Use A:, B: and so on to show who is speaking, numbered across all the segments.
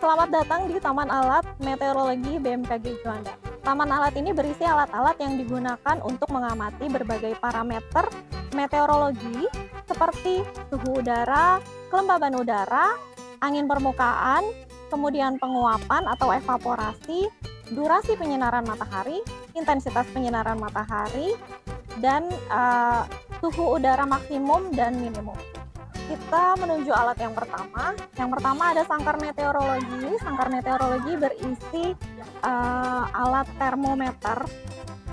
A: Selamat datang di Taman Alat Meteorologi BMKG Juanda. Taman alat ini berisi alat-alat yang digunakan untuk mengamati berbagai parameter meteorologi seperti suhu udara, kelembaban udara, angin permukaan, kemudian penguapan atau evaporasi, durasi penyinaran matahari, intensitas penyinaran matahari, dan suhu udara maksimum dan minimum. Kita menuju alat yang pertama. Yang pertama ada sangkar meteorologi. Sangkar meteorologi berisi alat termometer.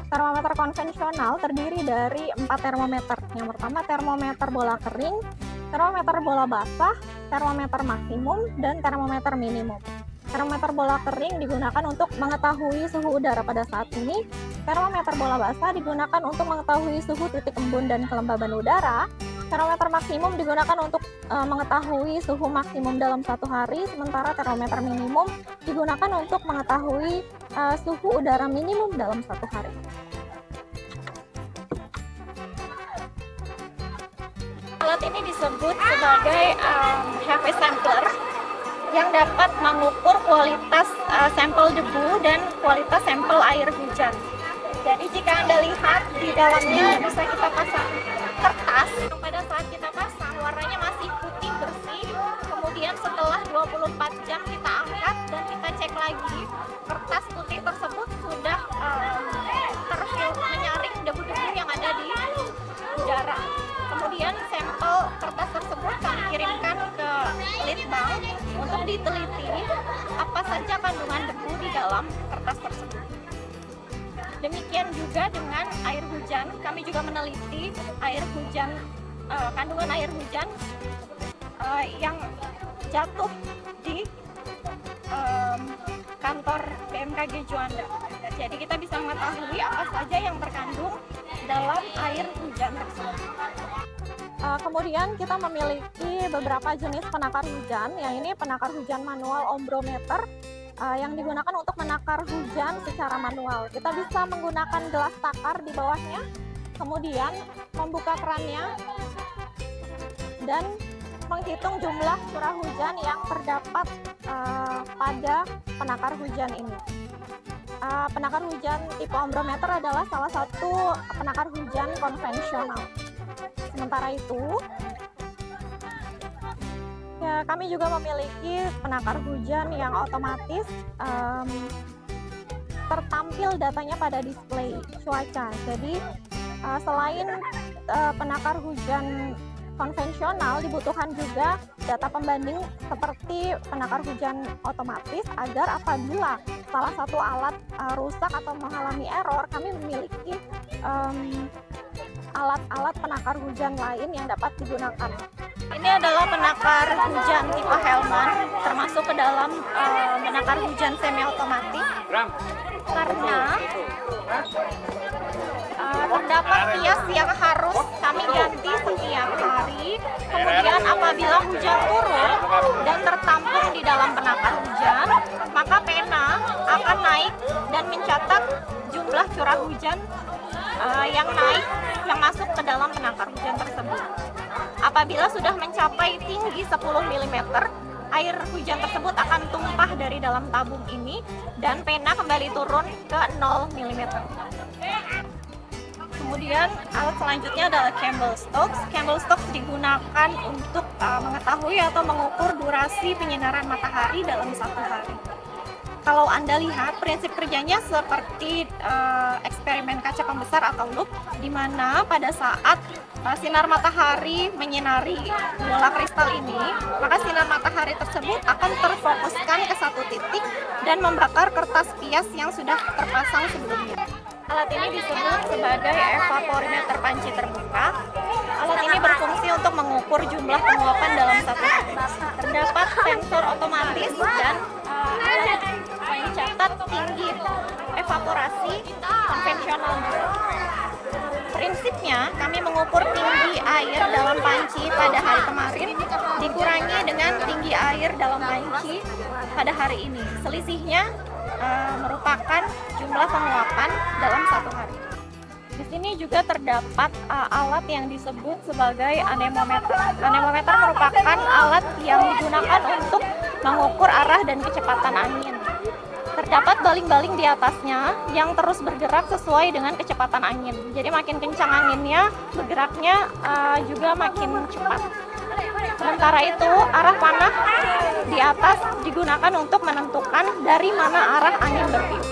A: Termometer konvensional terdiri dari 4 termometer. Yang pertama termometer bola kering, termometer bola basah, termometer maksimum, dan termometer minimum. Termometer bola kering digunakan untuk mengetahui suhu udara pada saat ini. Termometer bola basah digunakan untuk mengetahui suhu titik embun dan kelembaban udara. Termometer maksimum digunakan untuk mengetahui suhu maksimum dalam satu hari, sementara termometer minimum digunakan untuk mengetahui suhu udara minimum dalam satu hari. Alat ini disebut sebagai HV sampler yang dapat mengukur kualitas sampel debu dan kualitas sampel air hujan. Jadi jika Anda lihat di dalamnya bisa kita pasang kertas. Pada saat kita pasang warnanya masih putih bersih, kemudian setelah 24 jam kita angkat dan kita cek lagi, kertas putih tersebut sudah menyaring debu-debu yang ada di udara. Kemudian sampel kertas tersebut kami kirimkan ke litbang untuk diteliti apa saja kandungan debu di dalam kertas tersebut. Demikian juga dengan air hujan, kami juga meneliti air hujan, kandungan air hujan yang jatuh di kantor BMKG Juanda. Jadi kita bisa mengetahui apa saja yang terkandung dalam air hujan tersebut. Kemudian kita memiliki beberapa jenis penakar hujan. Yang ini penakar hujan manual ombrometer yang digunakan untuk menakar hujan secara manual. Kita bisa menggunakan gelas takar di bawahnya, kemudian membuka kerannya dan menghitung jumlah curah hujan yang terdapat pada penakar hujan ini. Penakar hujan tipe ombrometer adalah salah satu penakar hujan konvensional. Sementara itu, kami juga memiliki penakar hujan yang otomatis tertampil datanya pada display cuaca. Jadi selain penakar hujan konvensional, dibutuhkan juga data pembanding seperti penakar hujan otomatis agar apabila salah satu alat rusak atau mengalami error, kami memiliki alat-alat penakar hujan lain yang dapat digunakan. Ini adalah penakar hujan tipe Hellman, termasuk ke dalam penakar hujan semi otomatis, karena terdapat pias yang harus kami ganti setiap hari. Kemudian apabila hujan turun dan tertampung di dalam penakar hujan, maka pena akan naik dan mencatat jumlah curah hujan yang naik yang masuk ke dalam penakar hujan tersebut. Apabila sudah mencapai tinggi 10 mm, air hujan tersebut akan tumpah dari dalam tabung ini dan pena kembali turun ke 0 mm. Kemudian alat selanjutnya adalah Campbell Stokes. Campbell Stokes digunakan untuk mengetahui atau mengukur durasi penyinaran matahari dalam satu hari. Kalau Anda lihat, prinsip kerjanya seperti eksperimen kaca pembesar atau loop, di mana pada saat sinar matahari menyinari bola kristal ini, maka sinar matahari tersebut akan terfokuskan ke satu titik dan membakar kertas pias yang sudah terpasang sebelumnya. Alat ini disebut sebagai evaporimeter panci terbuka. Alat ini berfungsi untuk mengukur jumlah penguapan dalam satu hari. Terdapat sensor otomatis dan alat mencatat tinggi evaporasi konvensional. Prinsipnya, kami mengukur tinggi air dalam panci pada hari kemarin dikurangi dengan tinggi air dalam panci pada hari ini. Selisihnya merupakan jumlah penguapan dalam satu hari. Di sini juga terdapat alat yang disebut sebagai anemometer. Anemometer merupakan alat yang digunakan untuk mengukur arah dan kecepatan angin. Terdapat baling-baling di atasnya yang terus bergerak sesuai dengan kecepatan angin. Jadi makin kencang anginnya, bergeraknya juga makin cepat. Sementara itu, arah panah di atas digunakan untuk menentukan dari mana arah angin bertiup.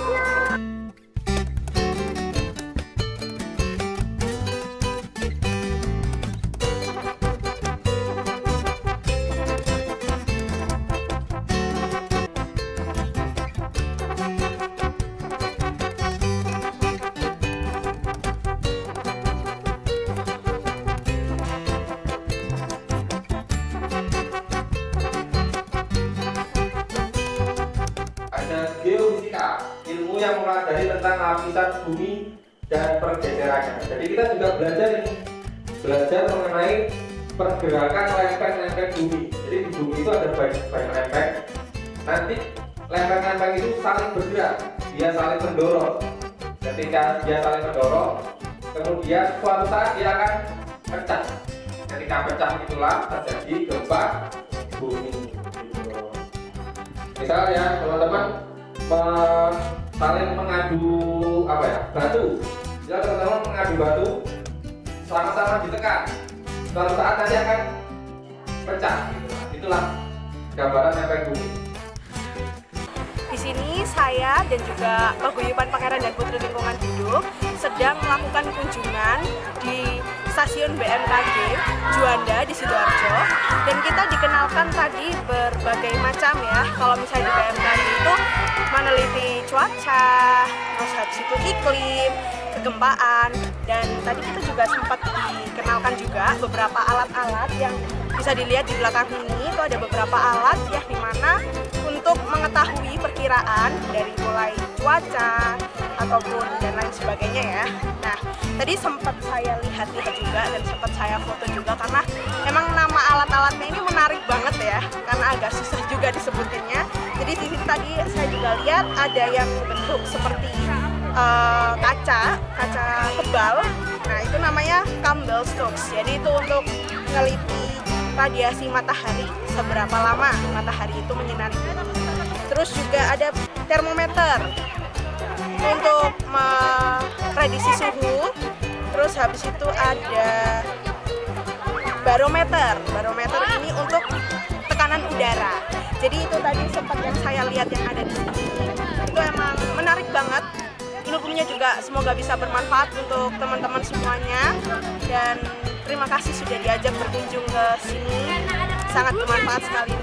B: Geofisika, ilmu yang mempelajari tentang lapisan bumi dan pergeserannya. Jadi kita juga belajar mengenai pergerakan lempeng-lempeng bumi. Jadi di bumi itu ada banyak lempeng. Nanti lempeng-lempeng itu saling bergerak, dia saling mendorong. Ketika dia saling mendorong, kemudian suatu saat dia akan pecah. Ketika pecah itulah terjadi gempa bumi. Misalnya teman-teman saling mengadu batu. Jika teman-teman mengadu batu, sama-sama ditekan, suatu saat nanti akan pecah. Itulah gambaran lempeng bumi.
C: Di sini saya dan juga Paguyuban Pangeran dan Putri Lingkungan Hidup sedang melakukan kunjungan di stasiun BMKG Juanda di Sidoarjo, dan kita dikenalkan tadi berbagai macam ya. Kalau misalnya di BMKG itu meneliti cuaca, terus habis itu iklim, kegempaan, dan tadi kita juga sempat dikenalkan juga beberapa alat-alat yang bisa dilihat di belakang ini. Itu ada beberapa alat ya, dimana untuk mengetahui perkiraan dari mulai cuaca ataupun dan lain sebagainya ya. Nah, tadi sempat saya lihat-lihat juga dan sempat saya foto juga, karena emang nama alat-alatnya ini menarik banget ya, karena agak susah juga disebutinnya. Jadi di sini tadi saya juga lihat ada yang bentuk seperti kaca tebal. Nah, itu namanya Campbell Stokes. Jadi itu untuk meneliti radiasi matahari, seberapa lama matahari itu menyinari bumi. Terus juga ada termometer untuk memprediksi suhu. Terus habis itu ada barometer. Barometer ini untuk tekanan udara. Jadi itu tadi sempat yang saya lihat yang ada di sini. Itu emang menarik banget. Ilmunya juga semoga bisa bermanfaat untuk teman-teman semuanya. Dan terima kasih sudah diajak berkunjung ke sini. Sangat bermanfaat sekali.